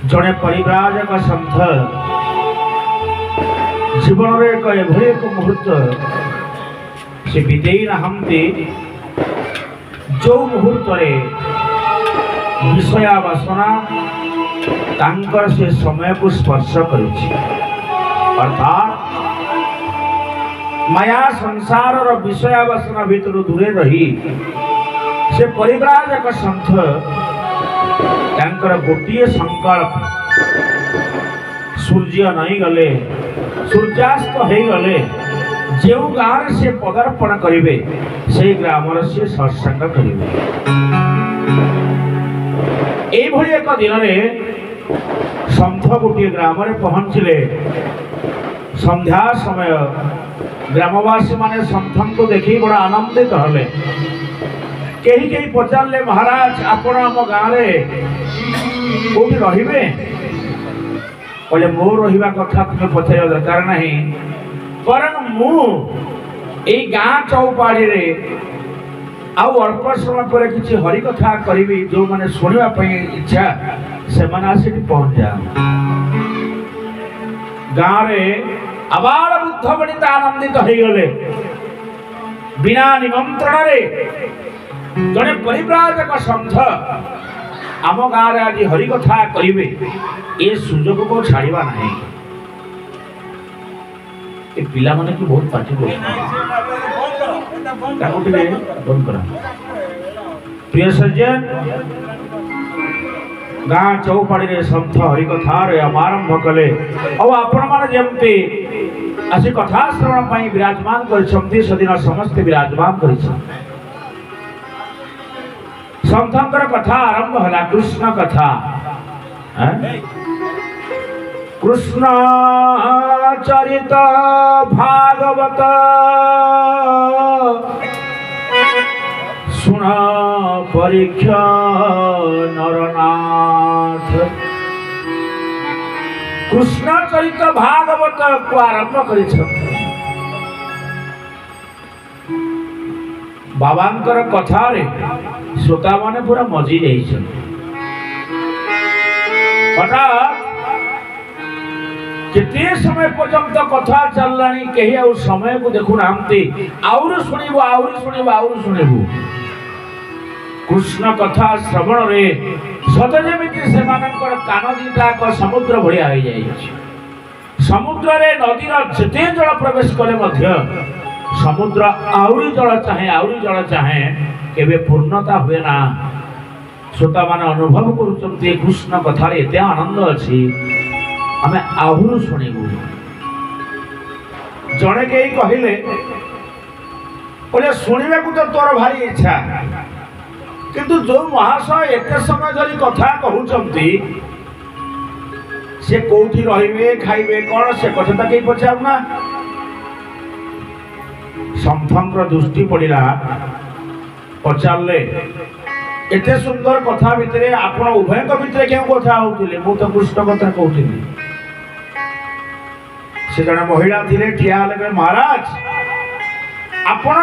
जड़े परिव्राजक सन्थ जीवन एक एभली एक मुहूर्त से बितेई नहांती जो मुहूर्त विषया वासना तांकर से समय को स्पर्श करुछि अर्थात माया संसार विषया वासना भीतर दूरे रही से परिव्राजक सन्थ तांकर गोटे संकल्प सूर्य नहीं गले सूर्यास्त हो गले जो गाँव से पदार्पण करेंगे से ग्राम से सत्संग करेंगे यही एक दिन में सन्थ गोटे ग्राम पहुँचले संध्या समय ग्रामवासी माने सन्थ को देखी बड़ा आनंदित हले कहीं कहीं पचारे महाराज आपण आम गाँव कौटी रे कहले मो रहा कथा तुम्हें पचार दरकार नहीं कारण मु गाँ चौपाड़ी रे आउ अल्प समय पर किसी हरि कथा करी जो मैंने शुणापी इच्छा से पहुंच जा गाँव आबाल बुद्ध बनिता आनंदित हो गले बिना निमंत्रण जड़े परिव्राजक सन्थ आम गाँव आज हरि कथा करेंगे ये सुजोग को छाड़ा ना पिला माने की बहुत पार्टी बंद करा प्रिय सज्जन गाँ चौपाड़ी रे सन्थ हरि कथा आरंभ कले आपण मैंने जमती आसी कथा श्रवण विराजमान कर सदिन समस्ते विराजमान कर सन्थंकर कथा आरंभ है कृष्ण कथा कृष्ण चरित भागवत सुन परीक्षा नरनाथ कृष्ण चरित भागवत को आरंभ कर बाबांकर कथा रे श्रोता माने पूरा मजी जाइछन हठात केते समय पर्यंत कथा चललानी कही आ समय को देखु नामती आउर सुनिबो कृष्ण कथा श्रवण रे सते जेमिति सेमानकर कान दिटा को समुद्र भलिया हो जाइछि समुद्र रे नदी रो जेते जल प्रवेश कले मध्य समुद्र आउरी जल चाहे केबे पूर्णता हुए ना श्रोता माने अनुभव करुचंती कृष्ण कथा रे एते आनंद अछि आमे आहुरु सुनिबु जणे के कहिले बोले सुनिबे को तो तोर भारी इच्छा किंतु जो महाशय एते समय धरी कथा कहउचंती से कोठी रहिबे खाइबे कोन से कथा त के पचाउना सन्थंकर दृष्टि पड़ा पचारे एते सुंदर कथा भितर आपण उभय भितर क्यों कथा होउतिले मु तो कृष्ण कथा कहउतिली से जने महिला थिले ठिया लगे महाराज आपण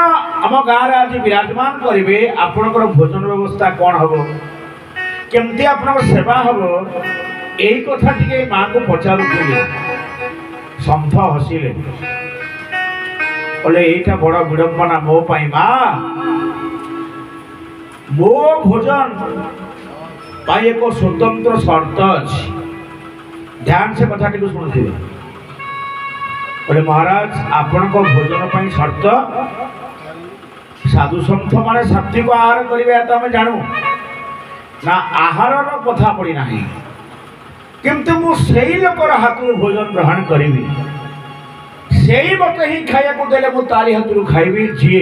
आम गाँव आज विराजमान करेंगे आपणकर भोजन व्यवस्था कौन हम केमती आपण सेवा हम यही कथा टी माँ को पचारूली सन्थ हसिले बोले यहीटा बड़ विडंबना मो पाई माँ मो भोजन पाई एक स्वतंत्र शर्त अच्छी ध्यान से कथा टी शुणुवे बोले महाराज आपण को भोजन पाई शर्त साधु सन्थ माने सात्विक आहार करेंगे तो आम जानू ना आहार कथा पड़ी ना किंतु मुझे लोकर हाथ भोजन ग्रहण करी से मत ही खाया को देले मु तारी हाथ खाइबी जी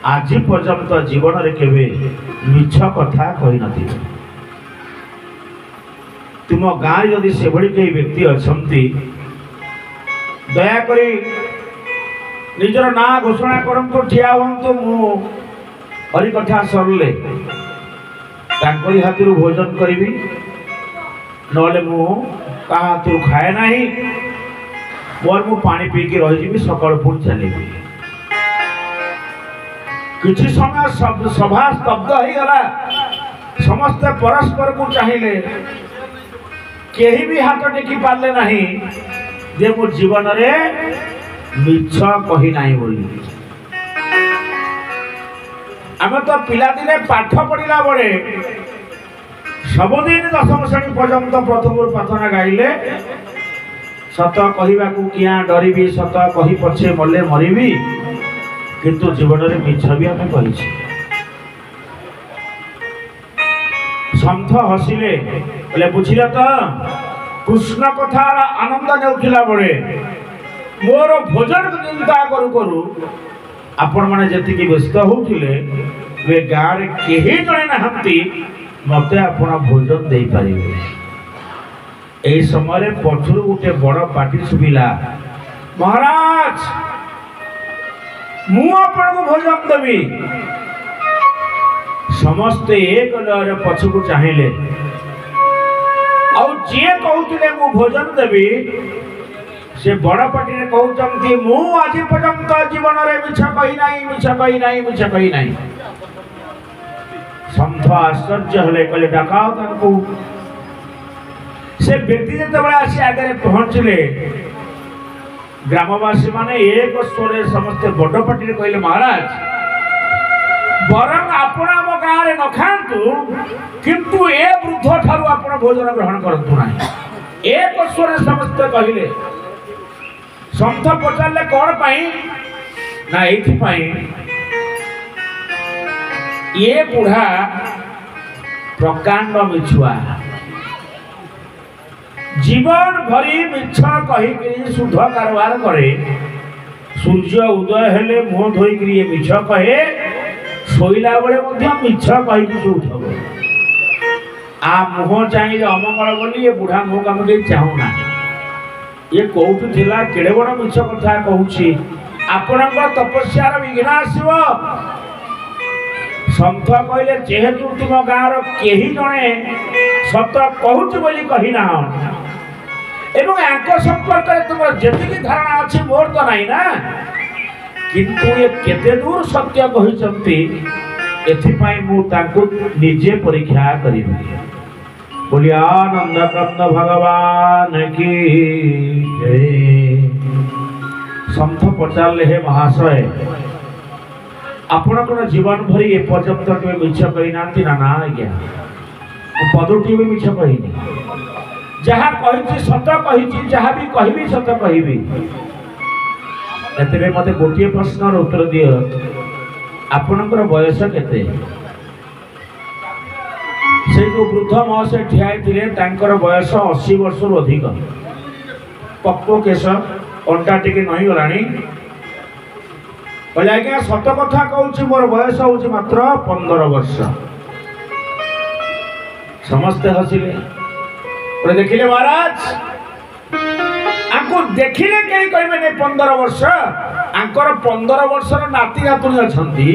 आज पर्यंत जीवन रे केबे मिछ कथा कहि नथि तुम गाँव जदि से भली कई व्यक्ति अछंती दया करी निजर ना घोषणा करंतु ठिया हंतु मु हरि कथा सरले तांकरी हाथरू भोजन करी नले मु का हाथरू खाए नाही मोर मु पानी पी के रही जीवी सकाळ पुणी चली किसी समय सभा स्तब्ध हो गला समस्त परस्पर को चाहिए केही भी हाथ टेकी पारले नहीं जे मो जीवन रे मिछ कही नहीं बोली। आम तो पिला दिने पाठ पढ़ला बड़े सबुदिन दशम श्रेणी पर्यंत प्रथम प्रार्थना गाइले सत कहवा क्या डरबी सत कही पछे मले मरबी किंतु जीवन में मिछ भी आम कही। सन्थ हसिले बोले बुझिले तो कृष्ण कथार आनंद नेउथिला बड़े मोर भोजन चिंता करू करू आपण माने जेतिकी व्यस्त होउथिले वे गाँव रे केही जणे नाहंती मते आपण भोजन दे पारिबे। एई समय पछरु गोटे बड़ पार्टी सुबिला महाराज मु आपण को भोजन देबी। समस्ते एक लहर पछकु चाहिए आउ जे कहते मु भोजन देवी से बड़ पार्टी ने कहते मु आज पर्यंत जीवन में मिछ कही नहीं मिछ कही नहीं मिछ कही नहीं। सन्थ आश्चर्य हेले कहले डाकाओ ताको। से व्यक्ति जब आसी आगे पहुंचले ग्रामवासी माने एक स्वर समस्ते बड़ पार्टी कहले महाराज बरं आपण आम गाँव न खातु किंतु ए वृद्ध ठारू आपण भोजन ग्रहण करतु ना। एक स्वर समस्ते कहले सन्थ पचारे कौन पाई ना ये ये बुढ़ा प्रकांड मिछुआ जीवन भरी मिछ कही शुद्ध कारबार करे सूर्य उदय हेले मुह धोईक मिछ कहे शोला बेले मिछ कही शोथब आ मुह चाहिए अमंगल बोली ये बुढ़ा मुह को आम कहीं चाहूना ये कौटू थिला केड़े बड़ मिछ कथा कहूची आपण तपस्यार विघ्न आसव। सन्थ कहले जेहेतु तुम गाँव केही जणे सत कहूची बोली कही ना एवं आंक संपर्क में तुम जी धारणा अच्छी मोर तो नहीं ना किंतु ये केते दूर सत्य कहते एथिपाई मु ताकु निजे परीक्षा करी। बोली आनंद कंद भगवान की जय। सन्थ पचारे हे महाशय आपण कौन जीवन भरी ए पर्यंत के मिछ कही ना ना आज्ञा पदटी भी मिछ कहनी जहाँ कही सत कही जहाँ भी कहबी सत कहबी। एते मते गोटे प्रश्नर उत्तर दियो आपणकर बयस केते। से जो वृद्ध महाशय ठिया बयस 80 वर्ष अधिक पक्को केश अंटा टिके नही गलानी बोले आज्ञा सत कथा कहूँ मोर बयस हूँ मात्र 15 वर्ष। समस्ते हसिले देखिले महाराज आंको देखिले कहीं कहबे नहीं 15 वर्ष आंकर 15 वर्षर नाती नातुणी अछंती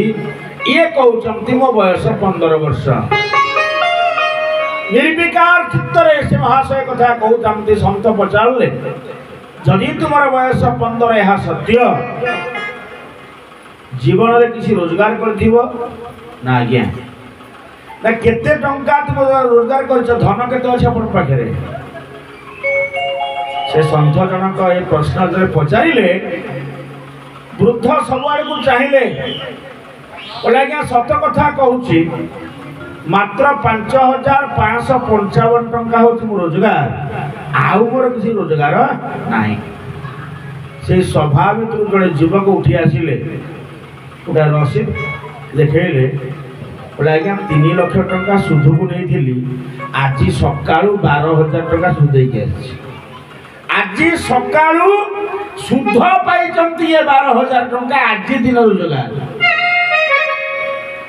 ये कहउछंती मो बयस 15 वर्ष। निर्विकार चित्तरे से महाशय कथा कहउछंती सन्त पचारले जदि तुमर बयस 15 यह सत्य जीवन रे किसी रोजगार करथिबो ना आज्ञा ना केते टंका तुम रोजगार करछ धन केते अछि अपन पाखरे। से सन्थ जनक ये प्रश्न जब पचारे वृद्ध सबुआड़ को चाहिए बोले आज्ञा सत कथा कहूँ मात्र 5555 टंका हूँ मो रोजगार आउ मोर किसी रोजगार नहीं। से सभा भर जड़े युवक उठी आसिले गोटे रसीद देखले बोले आज्ञा 3 लाख टंका सुध को नहीं आज सका 12,000 टंका सुध आज सका शुद्ध पाई ये 12,000 टंका आज दिन रोजगार।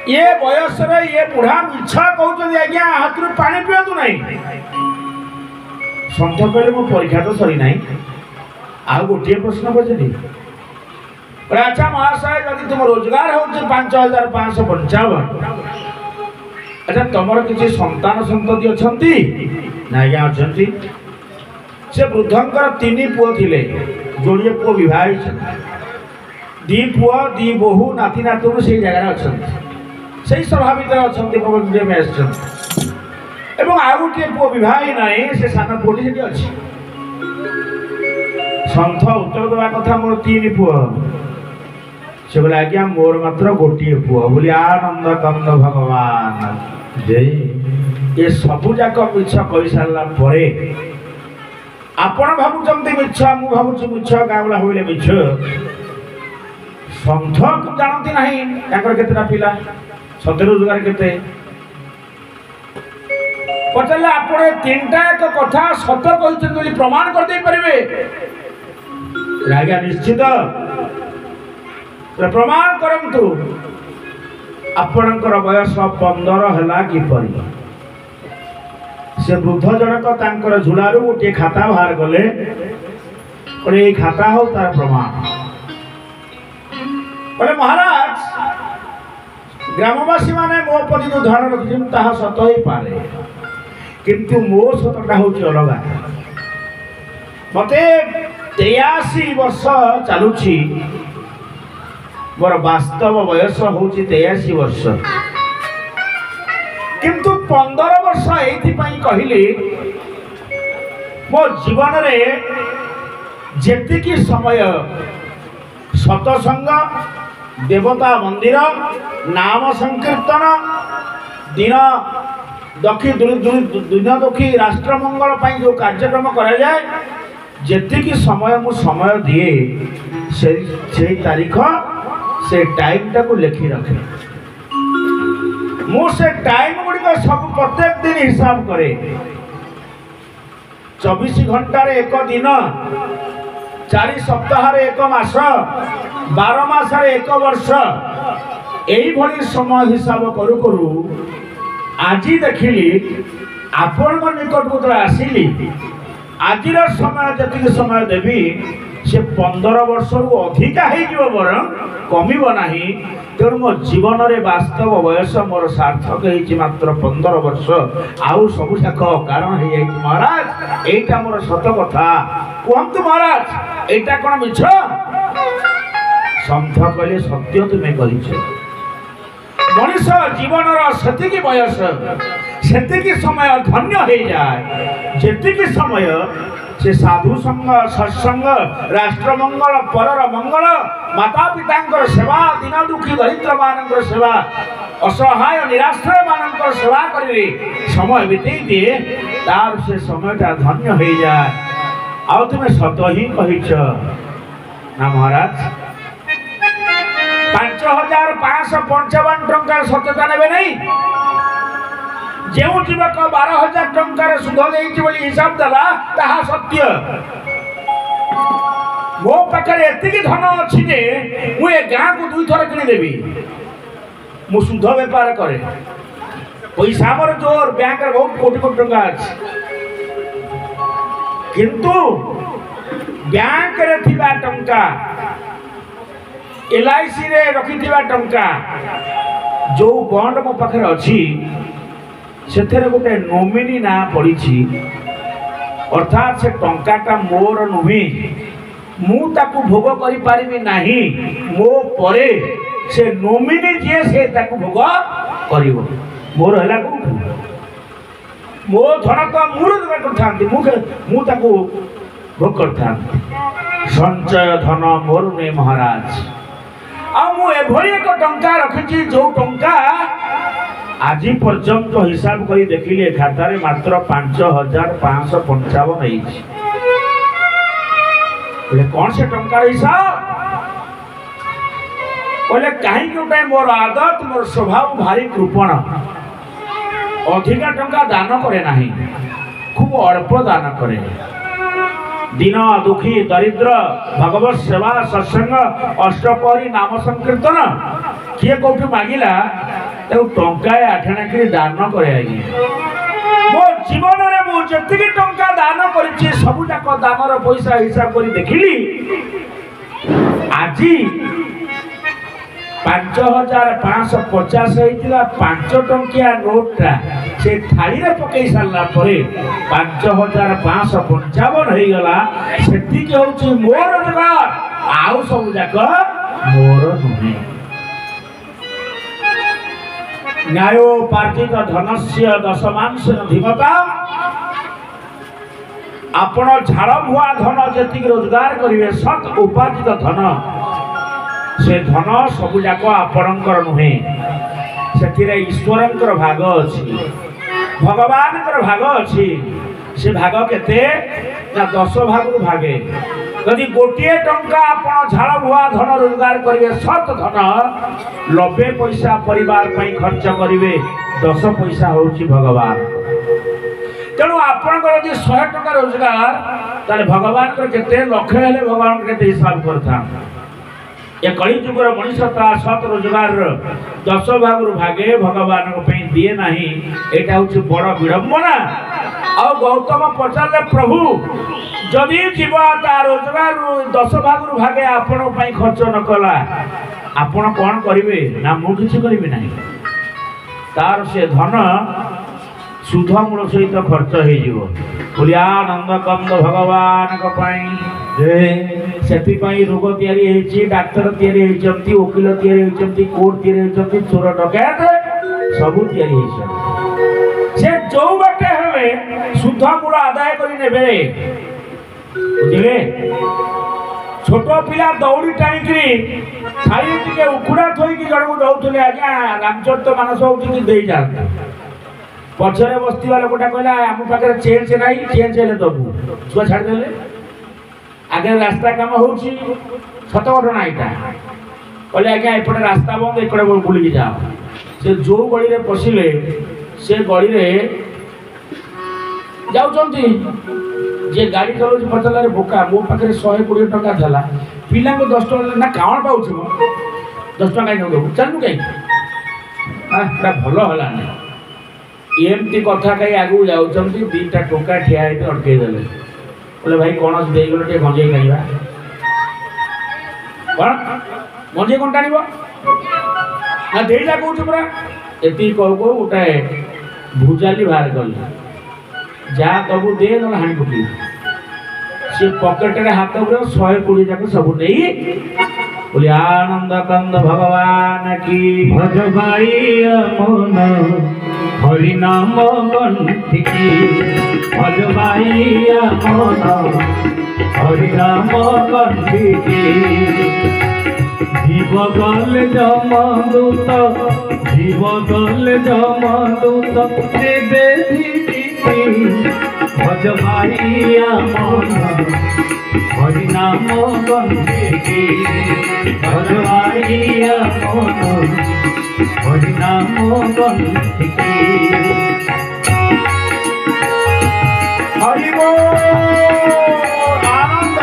ये बयस ये बुढ़ा मिछ कहते आज्ञा हाथ पानी पिंतु ना। सन्थ कहले मो परीक्षा तो सरी ना आउ गोटे प्रश्न पचारि अच्छा महाशय जदि तुम रोजगार हो 5,555 अच्छा तुम किसी संतान संतति अच्छी ना आज्ञा अच्छा से वृद्धंकर 3 पुओ थिले जोड़िए पुओ विवाह 2 पुओ 2 बोहू नाती नातुण से जगह अच्छा से सभा भर अच्छा ଏବଂ ଆଉ ଗୋଟିଏ ପୁଅ ବିବାହ ନାହିଁ, ସେ ସାନ ପୁଅଟି ସେଠି ଅଛି। ସନ୍ଥ ଉତ୍ତର ଦେବା କଥା ମୋର 3 ପୁଅ। ସେ କହିଲେ ଆଜ୍ଞା ମୋର ମାତ୍ର ଗୋଟିଏ ପୁଅ। ବୋଲି ଆନନ୍ଦ କନ୍ଦ ଭଗବାନ ଯେ ଏ ସବୁ ଯାକ ମିଛ କହିସାରିଲା ପରେ ଆପଣ ଭାବୁଛନ୍ତି ମିଛ, ମୁଁ ଭାବୁଛି ମିଛ, ଗାଁ ଗୁଡ଼ା ହଇଲେ ମିଛ। ସନ୍ଥ ଜାଣନ୍ତି ନାହିଁ ତାଙ୍କର କେତେଟା ପିଲା, ସତେ ରୋଜଗାର କେତେ। ପଚାରିଲେ ଆପଣ 3ଟା ଏକ କଥା ସତ କହିଛନ୍ତି ବୋଲି ପ୍ରମାଣ କରିଦେଇ ପାରିବେ? ଆଜ୍ଞା ନିଶ୍ଚିତ ପ୍ରମାଣ କରନ୍ତୁ। ଆପଣଙ୍କର ବୟସ 15 ହେଲା କିପରି? ସେ ବୃଦ୍ଧ ଜଣକ ତାଙ୍କର ଝୁଲାରୁ ଗୋଟିଏ ଖାତା ବାହାର କଲେ, କହିଲେ ଏଇ ଖାତା ହଉ ତାର ପ୍ରମାଣ। କହିଲେ ମହାରାଜ ଗ୍ରାମବାସୀ ମାନେ ମୋ ପ୍ରତି ଯୋଉ ଧାରଣା ରଖିଛନ୍ତି ତାହା ସତ ହେଇପାରେ, କିନ୍ତୁ ମୋ ସତଟା ହଉଛି ଅଲଗା। ମତେ 83 ବର୍ଷ ଚାଲୁଛି, ମୋର ବାସ୍ତବ ବୟସ ହଉଛି 83 ବର୍ଷ, କିନ୍ତୁ 15 ବର୍ଷ ଏଇଥିପାଇଁ କହିଲି ମୋ ଜୀବନରେ ଯେତିକି ସମୟ ସତସଙ୍ଗ, ଦେବତା ମନ୍ଦିର, ନାମ ସଂକୀର୍ତ୍ତନ, ଦିନ ଦୁଖୀ ରାଷ୍ଟ୍ର ମଙ୍ଗଳ ପାଇଁ ଯେଉଁ କାର୍ଯ୍ୟକ୍ରମ କରାଯାଏ, ଯେତିକି ସମୟ ମୁଁ ସମୟ ଦିଏ ସେଇ ତାରିଖ ସେ ଟାଇମଟାକୁ ଲେଖି ରଖେ। ମୁଁ ସେ ଟାଇମ ଗୁଡ଼ିକ ସବୁ ପ୍ରତ୍ୟେକ ଦିନ ହିସାବ କରେ। 24 ଘଣ୍ଟାରେ 1 ଦିନ, 4 ସପ୍ତାହରେ 1 ମାସ, 12 ମାସରେ 1 ବର୍ଷ, এইভাবে সময় হিসাব করু করু আজি দেখিলি আপনার নিকটକୁ আসিলি আজির সময় যেতিকি সময় দেবি সে 15 বর্ষরু অধিকা হয়ে বরং কমিব না। তেমন মো জীবনের বাস্তব বয়স মোর সার্থক হয়েছি মাত্র 15 বর্ষ। আউ সবু যাক কারণ হয়ে যাই মহারাজ, এইটা মোর সত কথা। কুহতু মহারাজ এইটা কোন মিছ? সন্থ কলে সত্য তুমি কইছ। মনিষ জীবনর সেতিকি বয়স সেতিকি সময় ধন্য হয়ে যায় যেতিকি সময় সে সাধু সঙ্গ, সৎসঙ্গ, রাষ্ট্রমঙ্গল, পরর মঙ্গল, মাতা পিতাঙ্কর সেবা, দিন দুঃখী দরিদ্র মানঙ্কর সেবা, অসহায় নিরাশ্রয় মানঙ্কর সেবা করে সময় বিতেই দিয়ে তার সে সময়টা ধন্য হয়ে যায়। আও তুমি সত হি কহিছ না মহারাজ। ৫,৫৫৫ টঙ্কার সত্যতা নেবে নেই। যে যুবক 12,000 টঙ্কার সুধ দিয়েছি বলে হিসাব দেলা তাহা সত্য। মো পাখে এতিকি ধন অছি যে মু এ গাঁকু 2 থর কিনিদেবি। মু সুধ বেপার করে, পয়সা আমার জোর, ব্যাংকের বহুত কোটি কোটি টঙ্কা আছে, কিন্তু ব্যাংকের থিবা টঙ্কা, LIC রে রখিথিবা টঙ্কা, যে বন্ড মো পাখে অছি সেথেরে গোটে নমিনি না পড়িছি, অর্থাৎ সে টঙ্কাটা মোর নুহে, মু তাকু ভোগ করি পারিবি নাহি, মো পরে সে নমিনি যে সে তাকু ভোগ করিব। মোর হেলা কোঠু? মো ধন তো মু রোজগার করথান্তি, মু তাকু ভোগ করথান্তি। সঞ্চয় ধন মোর নে মহারাজ। মু এভাবে এক টঙ্কা রখিছি যে টঙ্কা আজি পর্যন্ত হিসাব করে দেখিলে খাতারে মাত্র ৫,৫৫৫ হয়েছে। কোন সে টঙ্কার হিসাব? বলে কাহি গোটে মোর আদত, মোর স্বভাব ভারি কৃপণ, অধিকা টঙ্কা দান করে না, খুব অল্প দান করে। দিন দুঃখী দরিদ্র, ভগবত সেবা, সৎসঙ্গ, অষ্টপহরী, নাম সংকীর্তন, কিଏ কোটি মাগিলা তাকে টঙ্কায় আঠেଣା করে দান করে। আজ্ঞা মো জীবନରେ মু যেতিকি টঙ্কা দান করেছি সবু যাক দানর পয়সা হিসাব করে দেখিলি আজি ৫,৫৫০ হয়েছিল ৫ টঙ্কিয়া নোটটা সে থাড়িরে পকাই সারা পরে ৫,৫৫৫ হয়ে গলা। সেতিকি হচ্ছে মোর রোজগার, আউ সবু যাক মোর নুহে। न्यायोपार्जित धनस्य दशमांश धीमता आपण झाड़ भुआ धन जी रोजगार करेंगे सत उपार्जित धन से धन सबुजाक आपणकर नुहे से ईश्वर भाग अच्छी भगवान भाग अच्छी से भाग केते ना 10 भाग भागे यदि गोटे टंका आपण झाड़ भुआ धन रोजगार करेंगे सत धन 90 पैसा परिवार पर खर्च करेंगे 10 पैसा होची भगवान तेणु आपणकर यदि 100 टका रोजगार ताले भगवान केते लक्ष हेले भगवान केते हिसाब करता ये कली जुगर मनुष्य सत रोजगार 10 भाग भागे भगवान दिए ना यहाँ हूँ बड़ विडंबना आ गौतम पचारे प्रभु जदि जीव ता रोजगार 10 भाग भागे आपण खर्च न कला आपण कौन करेंगे ना मुझे किसी करी ना तार से धन सुध मूल सहित खर्च हो आनंद कंद भगवान से रोग या डाक्तर या वकिल या कोर्ट या चोर डकैत सबू या जो बाटे हेले सुध मूल आदाय करे बुझे छोट पिला दौड़ी टाणी खाली टे उखुड़ा थोक जन को दौले आज्ञा रामचरित मानस हो जाता पछरे बसवा लोकटा कहला आम पाखे चेंज ना चेंज हेल्ले दबू छुआ छाड़दे आगे रास्ता कम हो सत घटना यहाँ कहले आज्ञा एपटे रास्ता बंद एपटे बुलिकी जाओ से जो गली में पशिले से गली जाऊँगी जे गाड़ी चलाऊ पचारे बोका मो पाखे 120 टका था पिला 10 टका ना कौन पाऊँ 10 टका कहीं चलू कहीं भल है एमती कथा कहीं आगू जाऊँ दीटा टोका ठिया अटकई देले बोले भाई कौन देगल टे गंजे खाइबा कौन गंजे कौन टाण ना देला कौच पूरा एति कह को गोटे भुजाली बाहर कल जा दबू दे ना हाणी पकड़ सी पकेट हाथ पूरा 120 जाक सब नहीं बोले आनंद कंद भगवान की भज भाई मन हरि नाम कंठिकी भज भाई मन हरि नाम कंठिकी जीव गल जमदूत देवे भज भाई मन हरि नाम कंठिकी भज भाई मन हरि नाम कंठिकी हरि बोल आनंद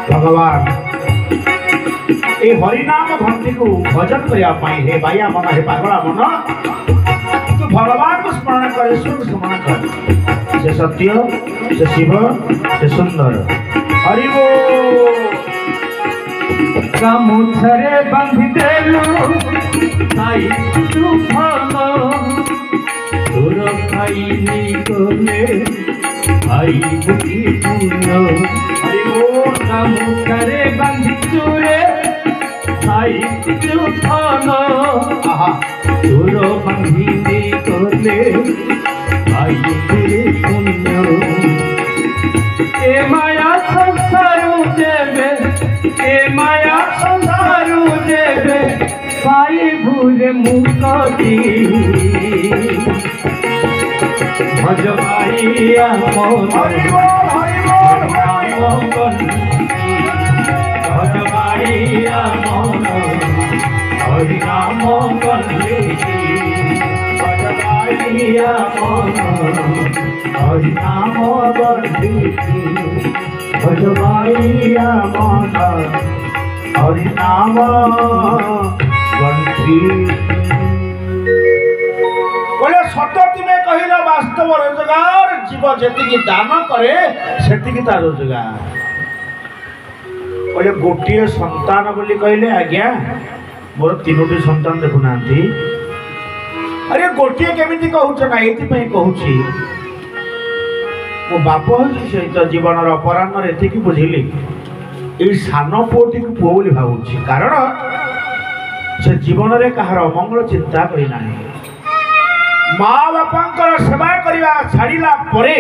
भगवान ए हरिनाम घंटी को भजन करने हे बाया मन हे पागला मन तू भगवान को स्मरण कर स्मरण कर से सत्य से शिव से सुंदर हरि गामुछरे बांधि देलु साई तू भालो तोर खाई नी कोले आई बुद्धि पूर्ण हरि गामुछरे बांधि चूरे साई तू भालो तोर बांधि नी कोले आई बुद्धि पूर्ण ए माया संसारू देवे ए माया संसारू देवे पाई भूले मुक्ति भज भाइया मोर भज भाइया मोर हरि नाम कंठिकी भज भाइया मोर हरि नाम कंठिकी भज भाइया मोर हरि नाम बोले सत तुमे कहिला वास्तव रोजगार जीव जेतिकी दान करे सेतिकी ता रोजगार कहले गोटे संतान बोली कहले आज्ञा मोर तीनोटी संतान देखुना अरे गोटे केमिति कहूच ना ये कहूँ मो बाप सहित जीवन अपराह्न ये बुझिली ये सान पुओटी को पुओ बोली भावुची कारण से जीवन में कहार अमंगल चिंता करना माँ बापा सेवा करने छाड़ा परे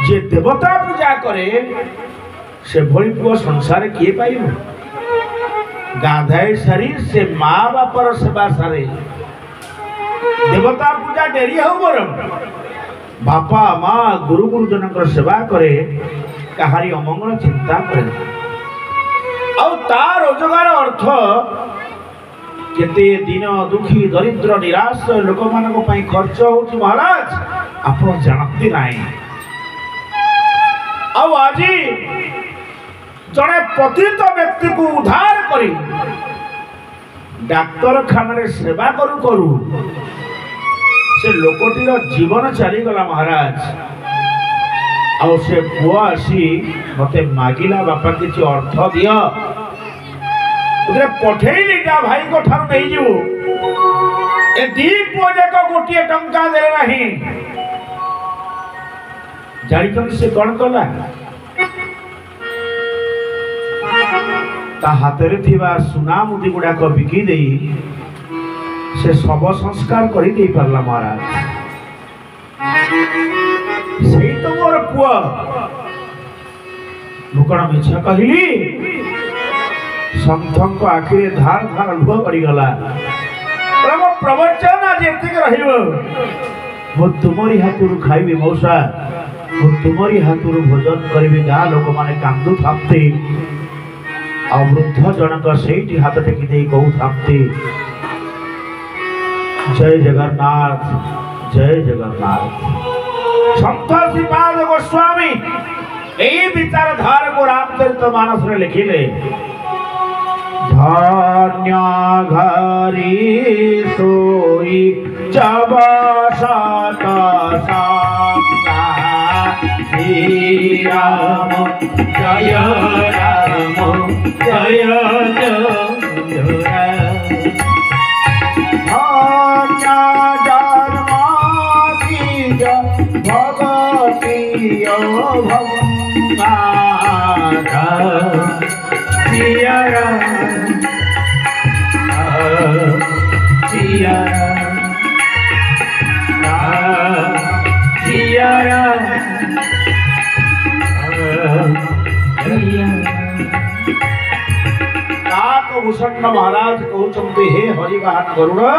जे देवता पूजा करे से भली पुओ संसार किए पाइब गाधाई सारी से माँ बापर सेवा सारे देवता पूजा डेरी हो बरम बापा माँ गुरु गुरुजन सेवा करे कहारी अमंगल चिंता करे रोजगार अर्थ केते दिन दुखी दरिद्र निराश लोक मान खर्च हो महाराज आप जानती ना आज जड़े पतित व्यक्ति को उद्धार करी डाक्तरखाना सेवा करू करू से लोकटीर जीवन चलीगला महाराज आउ से पुआ आसी मते मागिला बापा किसी अर्थ दियो पठेली भाई को ठार नहीं जीवु ए दी पुआ जाक गोटे टंका दे नहीं जान से कौन कला ता हाथ में सुना मुदी गुड़ाक बिकी दे से शव संस्कार कर दे पारला महाराज से तो मोर पुआ कौन मिछ कहली सन्थ आखिर धार धार लुह पड़गला प्रवचन आज एति मु तुमरी हाथ खाइबी मौसा मु तुमरी हाथ भोजन करी गाँ लोक मैंने कांदू थापते आ वृद्ध जनक से हाथ टेकी दे कहू थापते जय जगन्नाथ जय जगन्नाथ। संत श्रीपाद गोस्वामी यही विचार धार को रामचरित मानस में लिखिले धन्य घरी सोई जब सत श्री राम जय राम जय जय भगती भूषण महाराज कहते हे हरिवाहन गरुड़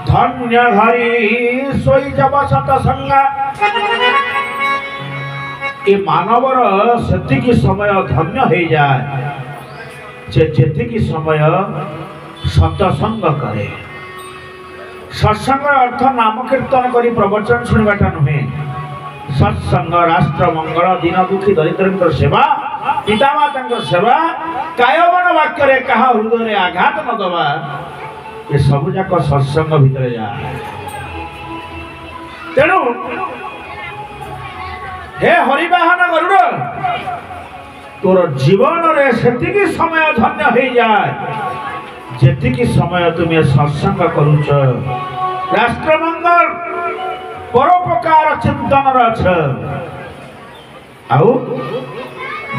धन्य घरी सोई जब सतसंगा ये मानवर सेतिकी समय धन्य हो जाए जेतिकी समय सतसंग करे सत्संग अर्थ नाम कीर्तन करी प्रवचन शुणवाटा नुहे सत्संग राष्ट्र मंगल दीन दुखी दरिद्र सेवा पितामाता सेवा कायमन वाक्य क्या हृदय आघात न दबा ये सब जाक सत्संग भितर जाए तेणु हे हरिवाहन गरुड़ तोर जीवन रे सेतिकी समय धन्य हो जाए जेतिकी समय तुम्हें सत्संग करुच राष्ट्र मंगल परोपकार चिंतन रछ आउ